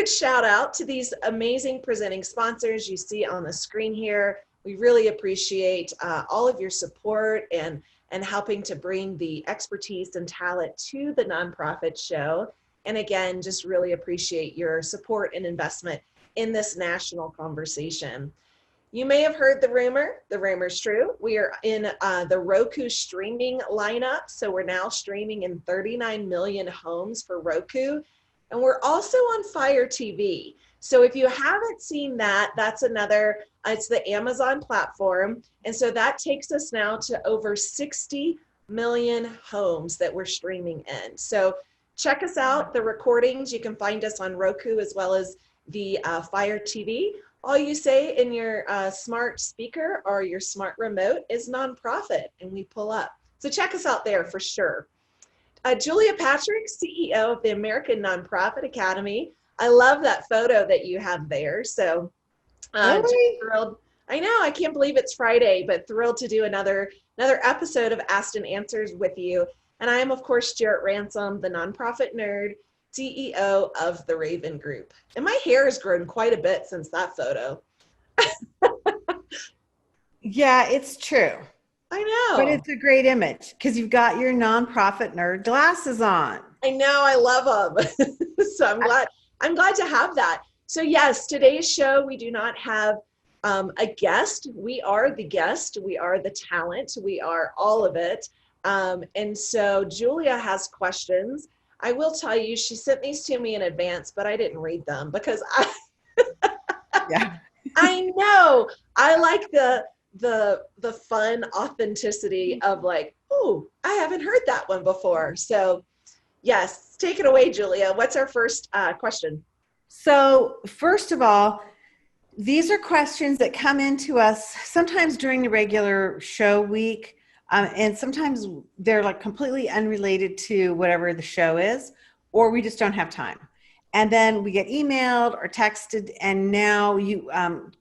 quick shout out to these amazing presenting sponsors you see on the screen here. We really appreciate all of your support and helping to bring the expertise and talent to the nonprofit show. And again, just really appreciate your support and investment in this national conversation. You may have heard the rumor's true. We are in the Roku streaming lineup. So we're now streaming in 39 million homes for Roku. And we're also on Fire TV. So if you haven't seen that, that's another, it's the Amazon platform. And so that takes us now to over 60 million homes that we're streaming in. So check us out, the recordings. You can find us on Roku as well as the Fire TV. All you say in your smart speaker or your smart remote is nonprofit, and we pull up. So check us out there for sure. Julia Patrick, CEO of the American Nonprofit Academy. I love that photo that you have there. So Really? thrilled. I know, I can't believe it's Friday, but thrilled to do another episode of Asked and Answers with you. And I am, of course, Jarrett Ransom, the nonprofit nerd, CEO of the Raven Group. And my hair has grown quite a bit since that photo. Yeah, it's true. I know. But it's a great image because you've got your nonprofit nerd glasses on. I know, I love them. So I'm glad to have that. So yes, today's show, we do not have a guest. We are the guest. We are the talent. We are all of it. And so Julia has questions. I will tell you, she sent these to me in advance, but I didn't read them because Yeah. I know I like the fun authenticity of like, oh, I haven't heard that one before. So yes, take it away, Julia. What's our first question? So, first of all, these are questions that come into us sometimes during the regular show week, and sometimes they're like completely unrelated to whatever the show is, or we just don't have time. And then we get emailed or texted, and now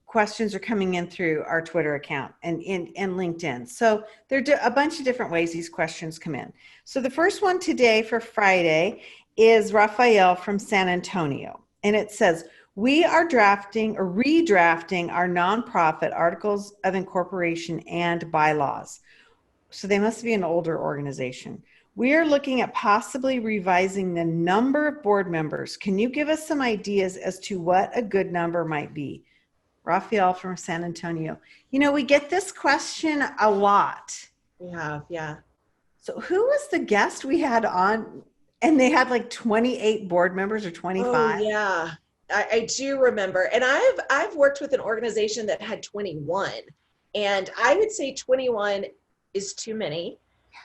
questions are coming in through our Twitter account and LinkedIn. So there are a bunch of different ways these questions come in. So the first one today for Friday is Raphael from San Antonio. And it says, we are drafting or redrafting our nonprofit articles of incorporation and bylaws. So they must be an older organization. We are looking at possibly revising the number of board members. Can you give us some ideas as to what a good number might be? Raphael from San Antonio. You know, we get this question a lot. Yeah. So who was the guest we had on? And they had like 28 board members or 25. Oh yeah, I do remember. And I've worked with an organization that had 21, and I would say 21 is too many.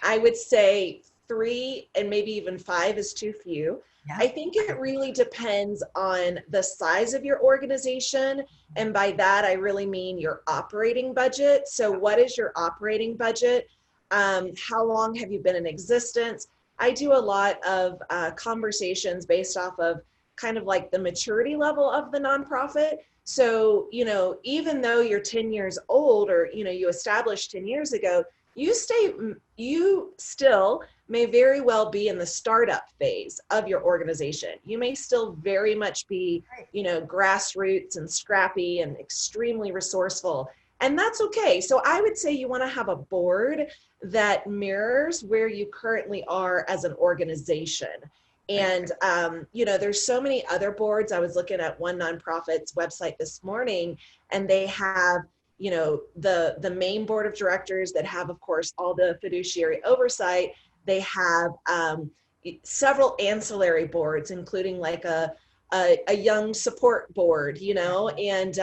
I would say 3 and maybe even 5 is too few. Yeah. I think it really depends on the size of your organization. And by that, I really mean your operating budget. So what is your operating budget? How long have you been in existence? I do a lot of conversations based off of kind of like the maturity level of the nonprofit. So, you know, even though you're 10 years old or, you know, you established 10 years ago, you still may very well be in the startup phase of your organization. You may still very much be, you know, grassroots and scrappy and extremely resourceful. And that's okay. So I would say you want to have a board that mirrors where you currently are as an organization. And, you know, there's so many other boards. I was looking at one nonprofit's website this morning, and they have, you know, the main board of directors that have, of course, all the fiduciary oversight. They have several ancillary boards, including like a young support board, you know, and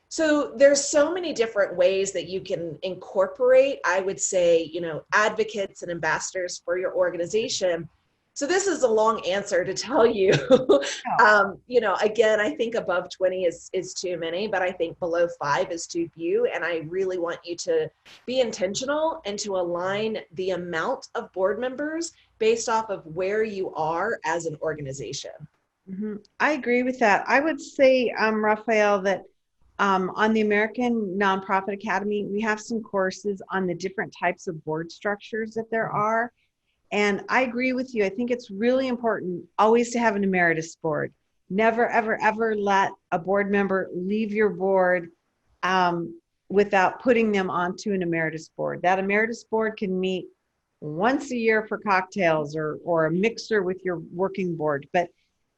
so there's so many different ways that you can incorporate, I would say, you know, advocates and ambassadors for your organization. So this is a long answer to tell you, you know, again, I think above 20 is too many, but I think below 5 is too few. And I really want you to be intentional and to align the amount of board members based off of where you are as an organization. Mm-hmm. I agree with that. I would say, Raphael, that on the American Nonprofit Academy, we have some courses on the different types of board structures that there are. And I agree with you. I think it's really important always to have an emeritus board. Never, ever, ever let a board member leave your board without putting them onto an emeritus board. That emeritus board can meet once a year for cocktails or a mixer with your working board, but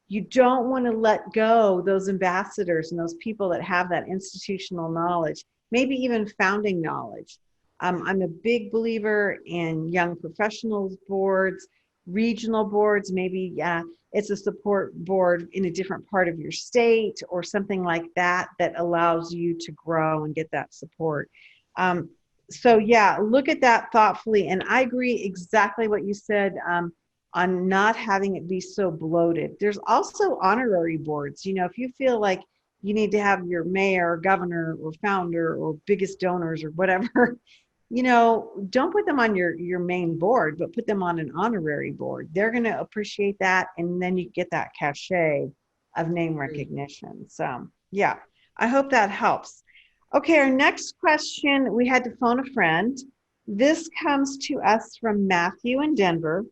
you don't want to let go those ambassadors and those people that have that institutional knowledge, maybe even founding knowledge. I'm a big believer in young professionals boards, regional boards, maybe it's a support board in a different part of your state or something like that that allows you to grow and get that support. So yeah, look at that thoughtfully. And I agree exactly what you said on not having it be so bloated. There's also honorary boards. You know, if you feel like you need to have your mayor, governor, or founder, or biggest donors, or whatever, you know, don't put them on your main board, but put them on an honorary board. They're going to appreciate that, and then you get that cachet of name recognition. So yeah, I hope that helps. Okay, our next question, we had to phone a friend. This comes to us from Matthew in Denver,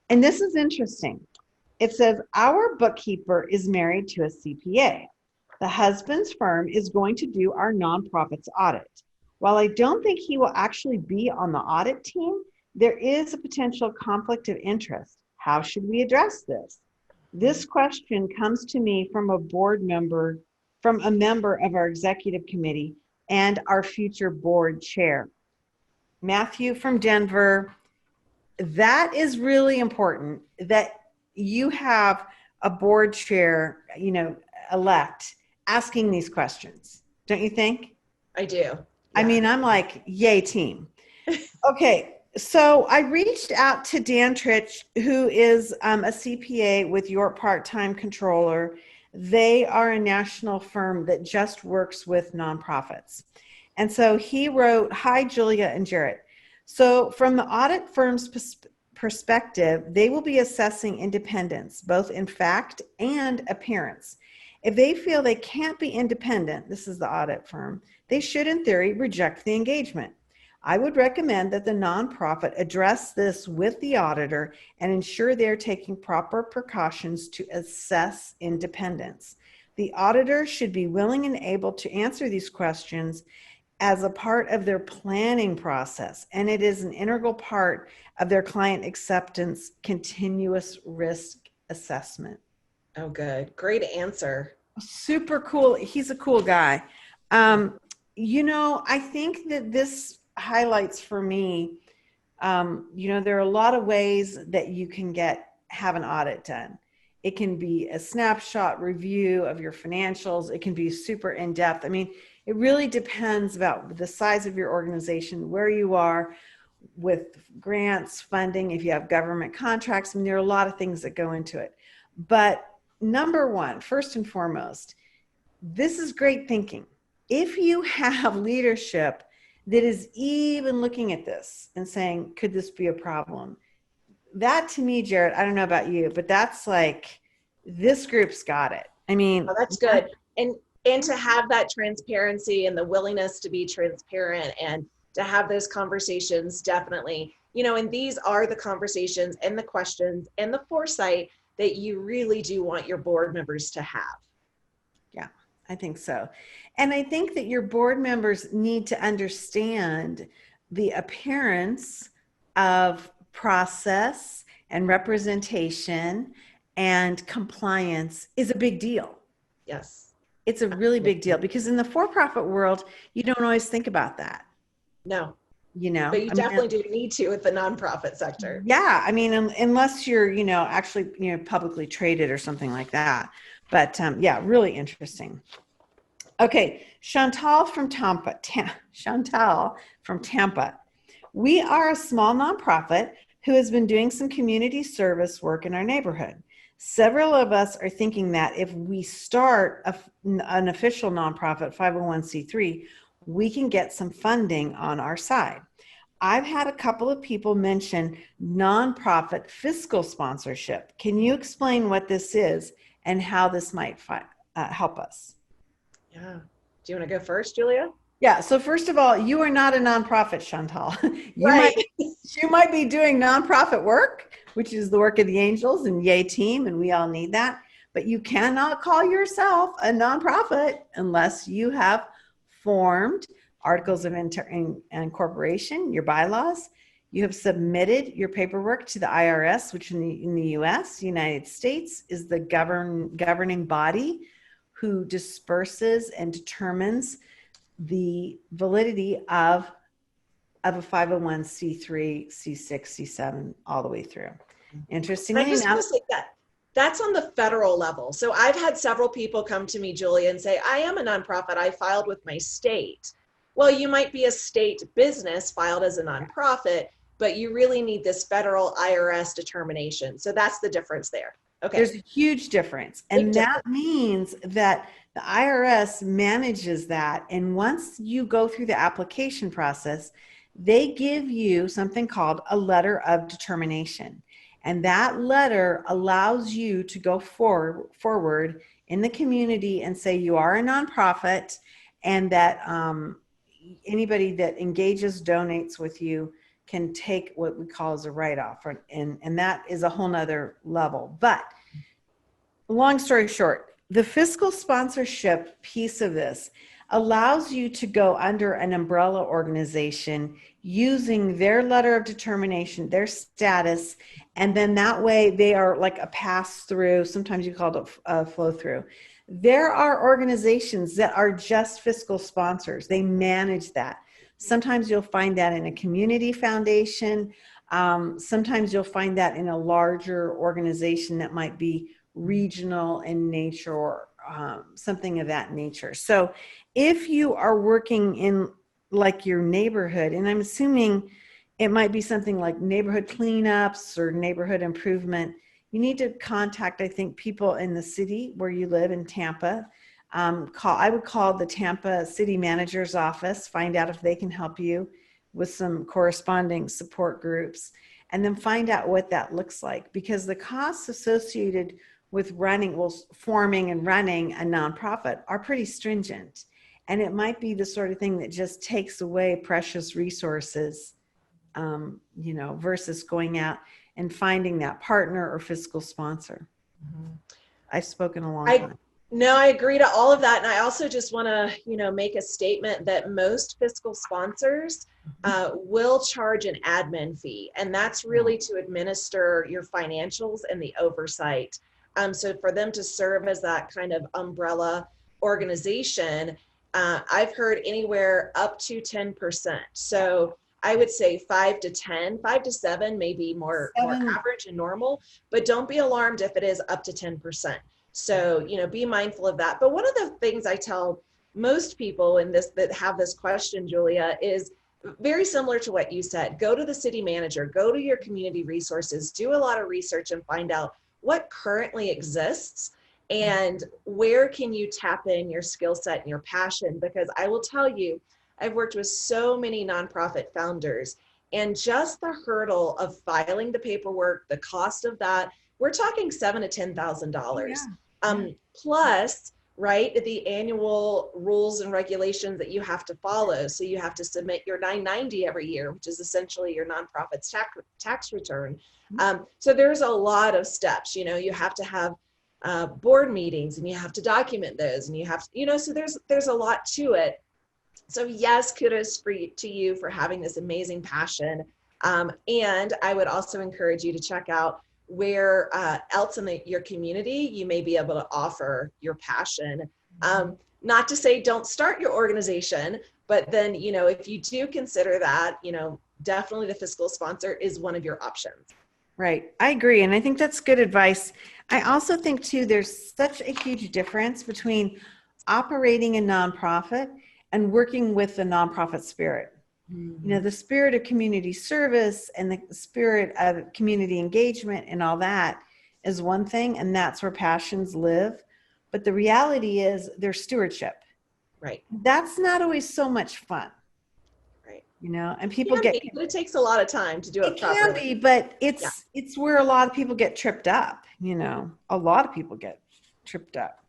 and this is interesting. It says, our bookkeeper is married to a CPA. The husband's firm is going to do our nonprofit's audit. While I don't think he will actually be on the audit team, there is a potential conflict of interest. How should we address this? This question comes to me from a board member, from a member of our executive committee and our future board chair. Matthew from Denver, that is really important that you have a board chair, you know, elect asking these questions. Don't you think? I do. I mean, I'm like, yay team. Okay, so I reached out to Dan Trich, who is a CPA with York Part-Time Controller. They are a national firm that just works with nonprofits. And so he wrote, hi, Julia and Jarrett. So from the audit firm's perspective, they will be assessing independence, both in fact and appearance. If they feel they can't be independent, this is the audit firm, they should, in theory, reject the engagement. I would recommend that the nonprofit address this with the auditor and ensure they're taking proper precautions to assess independence. The auditor should be willing and able to answer these questions as a part of their planning process, and it is an integral part of their client acceptance continuous risk assessment. Oh, good. Great answer. Super cool. He's a cool guy. You know, I think that this highlights for me, you know, there are a lot of ways that you can have an audit done. It can be a snapshot review of your financials. It can be super in-depth. I mean, it really depends about the size of your organization, where you are with grants, funding, if you have government contracts. I mean, there are a lot of things that go into it. But number one, first and foremost, this is great thinking. If you have leadership that is even looking at this and saying, could this be a problem? That to me, Jarrett, I don't know about you, but that's like, this group's got it. I mean, oh, that's good. And to have that transparency and the willingness to be transparent and to have those conversations, definitely, you know, and these are the conversations and the questions and the foresight that you really do want your board members to have. Yeah, I think so. And I think that your board members need to understand the appearance of process and representation and compliance is a big deal. Yes. It's a really big deal because in the for-profit world, you don't always think about that. No. You know, but you definitely do need to with the nonprofit sector. Yeah. I mean, unless you're, you know, actually, you know, publicly traded or something like that. But yeah, really interesting. Okay. Chantal from Tampa. Chantal from Tampa. We are a small nonprofit who has been doing some community service work in our neighborhood. Several of us are thinking that if we start an official nonprofit 501c3, we can get some funding on our side. I've had a couple of people mention nonprofit fiscal sponsorship. Can you explain what this is and how this might help us? Yeah. Do you want to go first, Julia? Yeah. So first of all, you are not a nonprofit, Chantal. Right. You might be doing nonprofit work, which is the work of the angels, and yay team, and we all need that. but you cannot call yourself a nonprofit unless you have formed articles of incorporation, your bylaws. You have submitted your paperwork to the IRS, which in the US, United States, is the governing body who disperses and determines the validity of a 501c3, C6, C7, all the way through. Interestingly I just enough, want to say that that's on the federal level. So I've had several people come to me, Julia, and say, I am a nonprofit. I filed with my state. Well, you might be a state business filed as a nonprofit, but you really need this federal IRS determination. So that's the difference there. Okay. There's a huge difference. And that means that the IRS manages that. And once you go through the application process, they give you something called a letter of determination. And that letter allows you to go forward in the community and say you are a nonprofit, and that anybody that engages, donates with you can take what we call as a write-off. And that is a whole nother level. But long story short, the fiscal sponsorship piece of this allows you to go under an umbrella organization using their letter of determination, their status, and then that way they are like a pass-through. Sometimes you call it a flow-through. There are organizations that are just fiscal sponsors. They manage that. Sometimes you'll find that in a community foundation. Sometimes you'll find that in a larger organization that might be regional in nature or something of that nature. So if you are working in like your neighborhood, and I'm assuming it might be something like neighborhood cleanups or neighborhood improvement, you need to contact, I think, people in the city where you live in Tampa. I would call the Tampa City Manager's office, find out if they can help you with some corresponding support groups, and then find out what that looks like, because the costs associated with forming and running a nonprofit are pretty stringent. And it might be the sort of thing that just takes away precious resources, versus going out and finding that partner or fiscal sponsor. Mm-hmm. I've spoken a long time. No, I agree to all of that. And I also just want to, make a statement that most fiscal sponsors will charge an admin fee. And that's really to administer your financials and the oversight. So for them to serve as that kind of umbrella organization, I've heard anywhere up to 10%. So I would say 5 to 10, 5 to 7, maybe more average and normal, but don't be alarmed if it is up to 10%. So, be mindful of that. But one of the things I tell most people in this that have this question, Julia, is very similar to what you said. Go to the city manager, go to your community resources, do a lot of research and find out what currently exists and where can you tap in your skill set and your passion. Because I will tell you, I've worked with so many nonprofit founders, and just the hurdle of filing the paperwork, the cost of that, we're talking $7,000 to $10,000. Plus, right, the annual rules and regulations that you have to follow. So you have to submit your 990 every year, which is essentially your nonprofit's tax return. So there's a lot of steps. You have to have board meetings, and you have to document those, and you have to, so there's a lot to it. So yes, kudos to you for having this amazing passion. And I would also encourage you to check out where else in your community you may be able to offer your passion. Not to say don't start your organization, but then, if you do consider that, definitely the fiscal sponsor is one of your options. Right. I agree. And I think that's good advice. I also think too, there's such a huge difference between operating a nonprofit and working with the nonprofit spirit. Mm-hmm. The spirit of community service and the spirit of community engagement and all that is one thing, and that's where passions live. But the reality is their stewardship. Right. That's not always so much fun. Right. And people but it takes a lot of time to do it properly. It can be, but it's where a lot of people get tripped up. A lot of people get tripped up.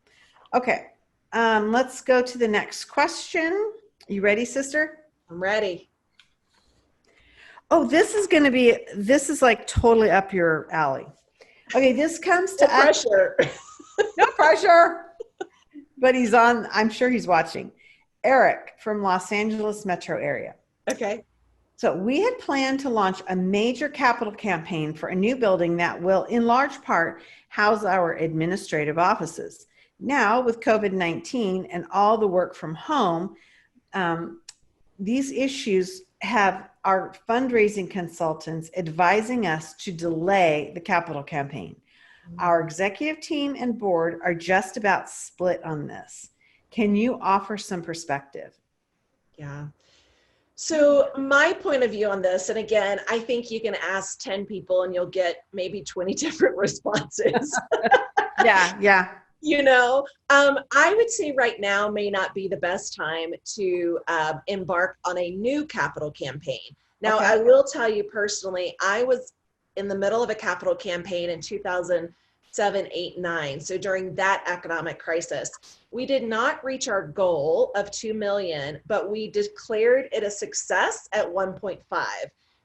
Okay. Let's go to the next question. You ready, sister? I'm ready. Oh, this is like totally up your alley. Okay, this comes to pressure. No pressure. But he's on, I'm sure he's watching. Eric from Los Angeles metro area. Okay. So we had planned to launch a major capital campaign for a new building that will, in large part, house our administrative offices. Now, with COVID-19 and all the work from home, these issues have our fundraising consultants advising us to delay the capital campaign. Our executive team and board are just about split on this. Can you offer some perspective? Yeah. So my point of view on this, and again, I think you can ask 10 people and you'll get maybe 20 different responses. Yeah. I would say right now may not be the best time to embark on a new capital campaign. Now, Okay. I will tell you personally, I was in the middle of a capital campaign in 2007, 8, 9. So during that economic crisis, we did not reach our goal of 2 million, but we declared it a success at 1.5.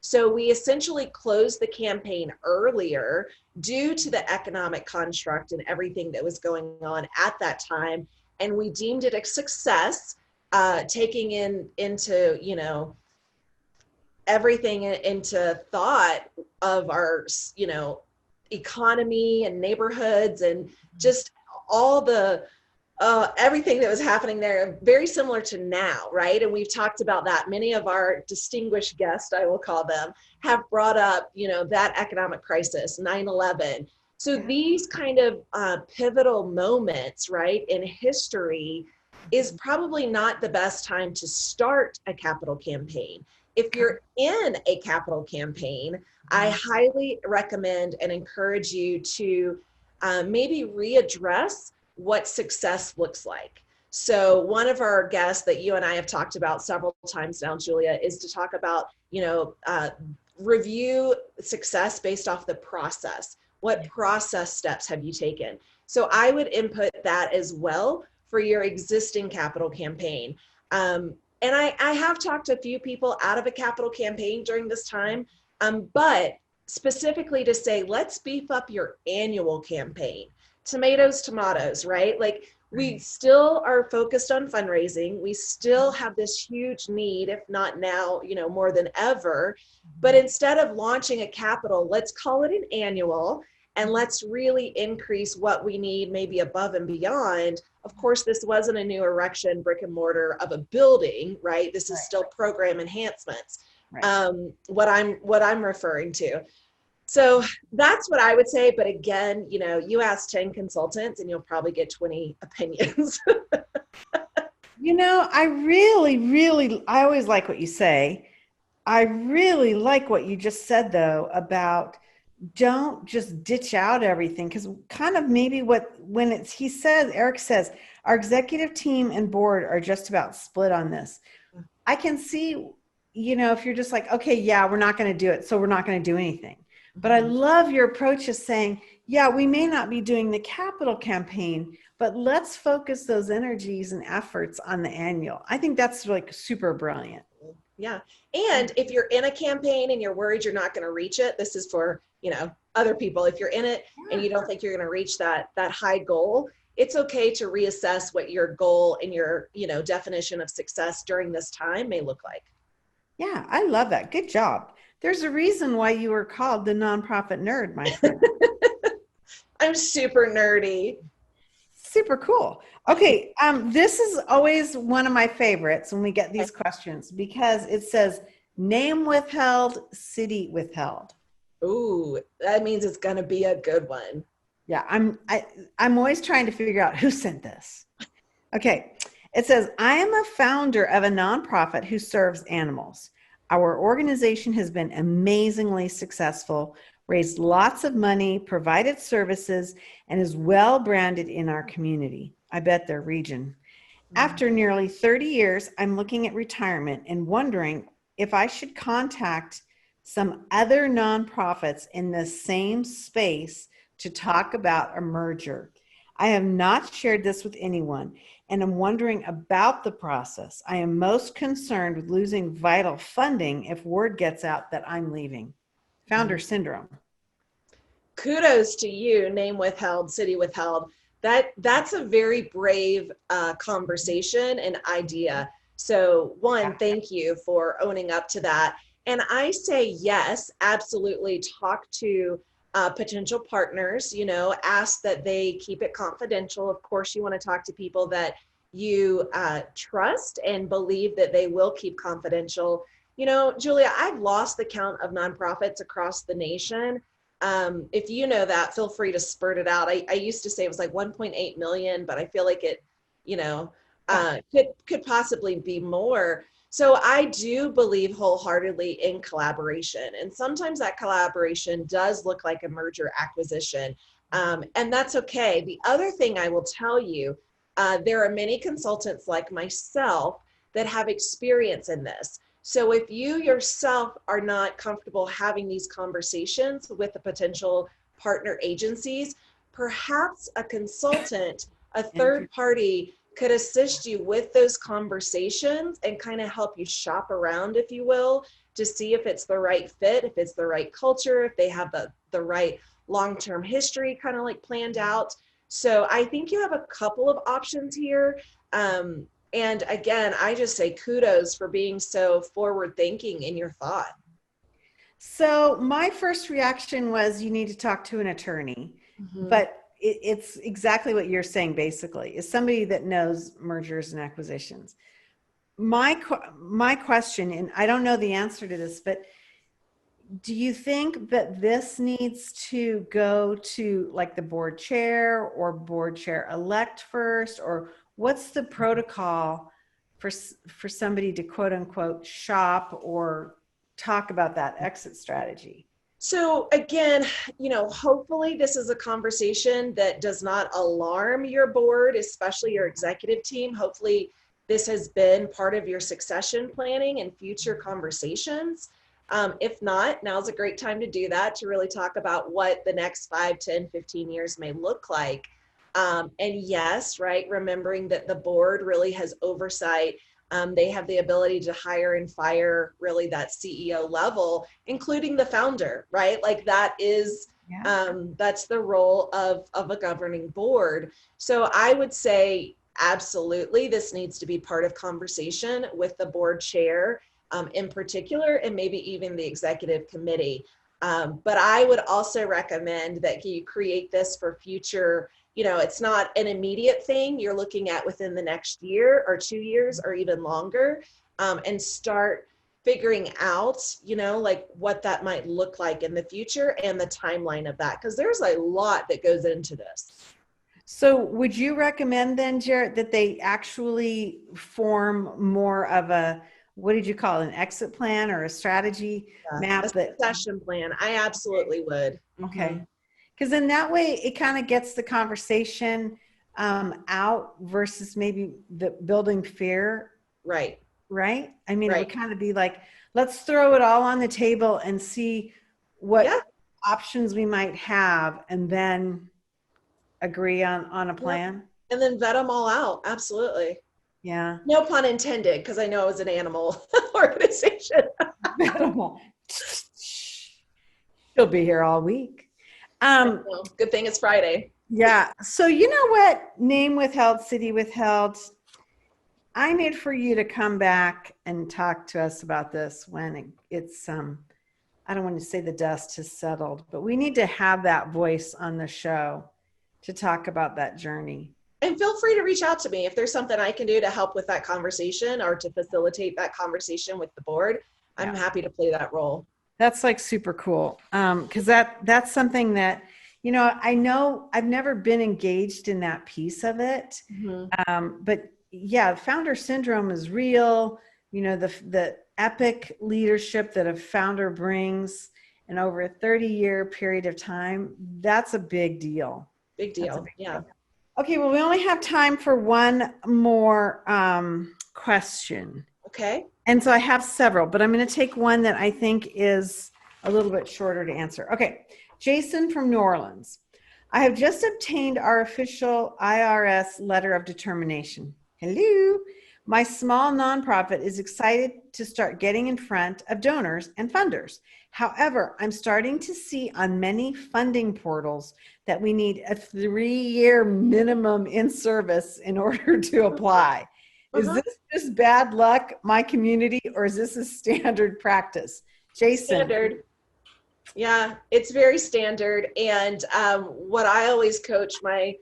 So we essentially closed the campaign earlier due to the economic construct and everything that was going on at that time. And we deemed it a success, taking into, everything into thought of our, economy and neighborhoods and just all the everything that was happening there, very similar to now, right? And we've talked about that. Many of our distinguished guests, I will call them, have brought up, that economic crisis, 9/11. So these kind of pivotal moments, right, in history is probably not the best time to start a capital campaign. If you're in a capital campaign, I highly recommend and encourage you to maybe readdress what success looks like. So one of our guests that you and I have talked about several times now, Julia, is to talk about, review success based off the process. What process steps have you taken? So I would input that as well for your existing capital campaign. And I have talked to a few people out of a capital campaign during this time, but specifically to say, let's beef up your annual campaign. Tomatoes, right? Like we still are focused on fundraising. We still have this huge need, if not now, more than ever. But instead of launching a capital, let's call it an annual and let's really increase what we need maybe above and beyond. Of course, this wasn't a new erection, brick and mortar of a building, right? This is still program enhancements. Right. What I'm referring to. So that's what I would say. But again, you ask 10 consultants and you'll probably get 20 opinions. I always like what you say. I really like what you just said, though, about don't just ditch out everything. Because kind of maybe Eric says, our executive team and board are just about split on this. I can see, if you're just like, okay, yeah, we're not going to do it, so we're not going to do anything. But I love your approach of saying, yeah, we may not be doing the capital campaign, but let's focus those energies and efforts on the annual. I think that's like super brilliant. Yeah. And if you're in a campaign and you're worried you're not going to reach it, this is for, other people. If you're in it and you don't think you're going to reach that high goal, it's okay to reassess what your goal and your, definition of success during this time may look like. Yeah, I love that. Good job. There's a reason why you were called the nonprofit nerd, my friend. I'm super nerdy. Super cool. Okay, this is always one of my favorites when we get these questions because it says name withheld, city withheld. Ooh, that means it's going to be a good one. Yeah, I'm always trying to figure out who sent this. Okay, it says, I am a founder of a nonprofit who serves animals. Our organization has been amazingly successful, raised lots of money, provided services, and is well branded in our community. I bet their region. After nearly 30 years, I'm looking at retirement and wondering if I should contact some other nonprofits in the same space to talk about a merger. I have not shared this with anyone, and I'm wondering about the process. I am most concerned with losing vital funding if word gets out that I'm leaving. Founder syndrome. Kudos to you, name withheld, city withheld. That's a very brave conversation and idea. So one, thank you for owning up to that. And I say yes, absolutely. Talk to potential partners. Ask that they keep it confidential. Of course, you want to talk to people that you trust and believe that they will keep confidential. Julia, I've lost the count of nonprofits across the nation. If you know that, feel free to spurt it out. I used to say it was like 1.8 million, but I feel like it, could possibly be more. So I do believe wholeheartedly in collaboration. And sometimes that collaboration does look like a merger acquisition. And that's okay. The other thing I will tell you, there are many consultants like myself that have experience in this. So if you yourself are not comfortable having these conversations with the potential partner agencies, perhaps a consultant, a third party, could assist you with those conversations and kind of help you shop around, if you will, to see if it's the right fit, if it's the right culture, if they have the right long-term history kind of like planned out. So I think you have a couple of options here. And again, I just say kudos for being so forward thinking in your thought. So my first reaction was you need to talk to an attorney, but it's exactly what you're saying basically, is somebody that knows mergers and acquisitions. My question, and I don't know the answer to this, but do you think that this needs to go to like the board chair or board chair elect first, or what's the protocol for somebody to quote unquote shop or talk about that exit strategy? So again, hopefully this is a conversation that does not alarm your board, especially your executive team. Hopefully this has been part of your succession planning and future conversations. If not, now's a great time to do that, to really talk about what the next 5, 10, 15 years may look like. And yes, right, remembering that the board really has oversight. They have the ability to hire and fire really that CEO level, including the founder, right? Like that is, that's the role of a governing board. So I would say, absolutely, this needs to be part of conversation with the board chair in particular, and maybe even the executive committee. But I would also recommend that you create this for future. It's not an immediate thing you're looking at within the next year or 2 years or even longer, and start figuring out, like what that might look like in the future and the timeline of that, because there's a lot that goes into this. So would you recommend then, Jarrett, that they actually form more of a, what did you call it, an exit plan or a strategy map? A succession plan. I absolutely would. Okay. Because in that way, it kind of gets the conversation out versus maybe the building fear. Right. Right. I mean, it would kind of be like, let's throw it all on the table and see what options we might have, and then agree on a plan. And then vet them all out. Absolutely. Yeah. No pun intended, because I know it was an animal organization. She'll be here all week. Good thing it's Friday. Yeah. So you know what? Name withheld, city withheld. I need for you to come back and talk to us about this when it's I don't want to say the dust has settled, but we need to have that voice on the show to talk about that journey. And feel free to reach out to me if there's something I can do to help with that conversation or to facilitate that conversation with the board. I'm happy to play that role. That's like super cool. Cause that's something that, I know I've never been engaged in that piece of it. But yeah, founder syndrome is real. The epic leadership that a founder brings in over a 30-year period of time, that's a big deal. Big deal. Yeah. Okay. Well, we only have time for one more question. Okay. And so I have several, but I'm going to take one that I think is a little bit shorter to answer. Okay. Jason from New Orleans. I have just obtained our official IRS letter of determination. Hello. My small nonprofit is excited to start getting in front of donors and funders. However, I'm starting to see on many funding portals that we need a 3-year minimum in service in order to apply. Is Uh-huh. this just bad luck, my community, or is this a standard practice? Jason. Standard. Yeah, it's very standard. And what I always coach my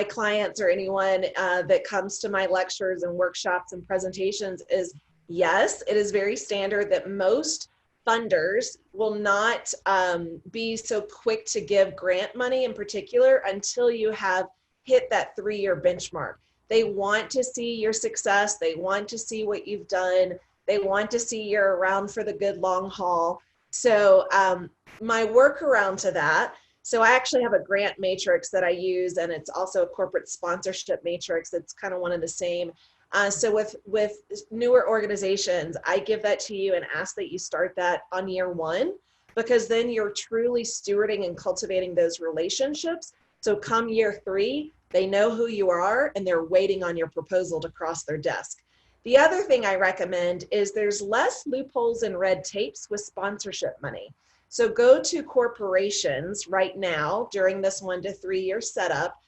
clients or anyone that comes to my lectures and workshops and presentations is yes, it is very standard that most funders will not be so quick to give grant money in particular until you have hit that 3-year benchmark. They want to see your success. They want to see what you've done. They want to see you're around for the good long haul. So my workaround to that, so I actually have a grant matrix that I use, and it's also a corporate sponsorship matrix. It's kind of one of the same. So with newer organizations, I give that to you and ask that you start that on year 1, because then you're truly stewarding and cultivating those relationships. So come year 3, they know who you are and they're waiting on your proposal to cross their desk. The other thing I recommend is there's less loopholes and red tapes with sponsorship money. So go to corporations right now during this 1 to 3 year setup,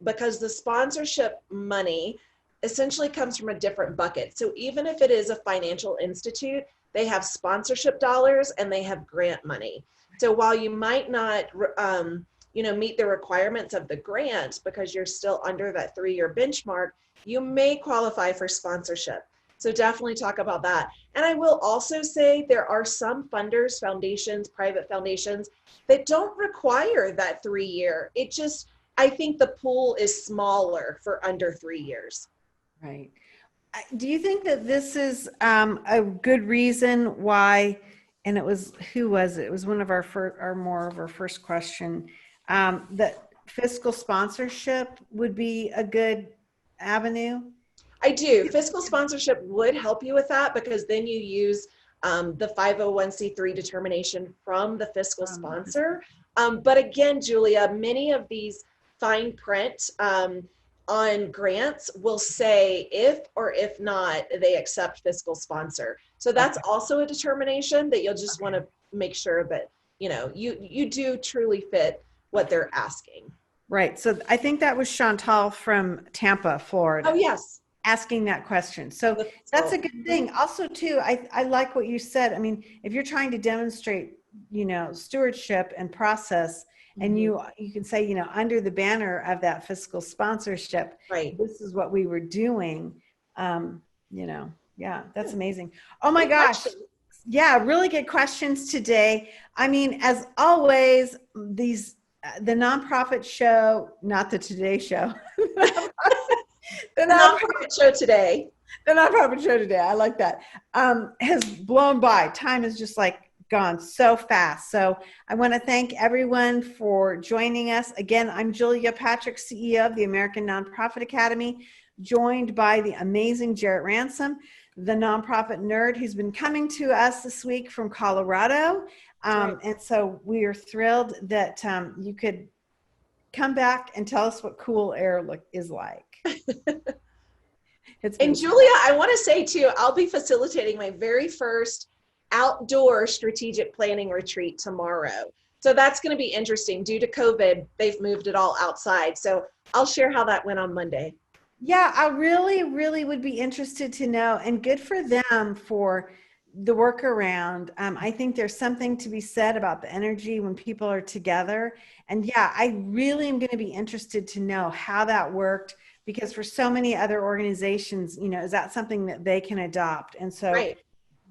because the sponsorship money essentially comes from a different bucket. So even if it is a financial institute, they have sponsorship dollars and they have grant money. So while you might not meet the requirements of the grant because you're still under that 3-year benchmark, you may qualify for sponsorship. So definitely talk about that. And I will also say there are some funders, foundations, private foundations that don't require that 3-year. It just, I think the pool is smaller for under 3 years. Right. Do you think that this is a good reason why, and who was it? It was one of our first question, that fiscal sponsorship would be a good avenue? I do. Fiscal sponsorship would help you with that, because then you use the 501c3 determination from the fiscal sponsor. But again, Julia, many of these fine print on grants will say if or if not they accept fiscal sponsor. So that's also a determination that you'll just want to make sure that you do truly fit what they're asking. Right. So I think that was Chantal from Tampa, Florida. Oh, yes. Asking that question. So that's a good thing. Also, too, I like what you said. I mean, if you're trying to demonstrate, stewardship and process, and you can say, under the banner of that fiscal sponsorship, right, this is what we were doing. Yeah, that's amazing. Oh my gosh. Yeah, really good questions today. I mean, as always, the nonprofit show, not the Today Show. The nonprofit show today. The nonprofit show today. I like that. Has blown by. Time has just gone so fast. So I want to thank everyone for joining us. Again, I'm Julia Patrick, CEO of the American Nonprofit Academy, joined by the amazing Jarrett Ransom, the nonprofit nerd who's been coming to us this week from Colorado. And so we are thrilled that you could come back and tell us what cool air is like. And Julia, I want to say too, I'll be facilitating my very first outdoor strategic planning retreat tomorrow. So that's going to be interesting. Due to COVID, they've moved it all outside. So I'll share how that went on Monday. Yeah, I really, really would be interested to know, and good for them for the workaround. I think there's something to be said about the energy when people are together. And yeah, I really am going to be interested to know how that worked, because for so many other organizations, is that something that they can adopt? And so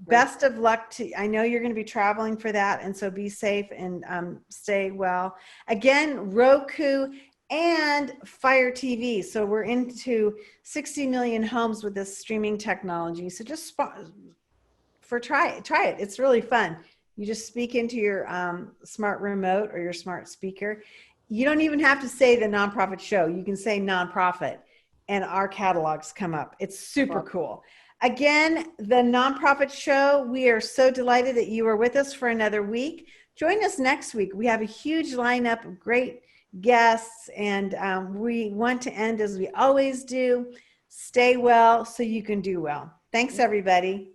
best of luck I know you're going to be traveling for that. And so be safe and stay well. Again, Roku and Fire TV. So we're into 60 million homes with this streaming technology. So just try it. It's really fun. You just speak into your smart remote or your smart speaker. You don't even have to say the nonprofit show. You can say nonprofit and our catalogs come up. It's super cool. Again, the nonprofit show, we are so delighted that you are with us for another week. Join us next week. We have a huge lineup of great guests, and we want to end as we always do, Stay well so you can do well. Thanks, everybody.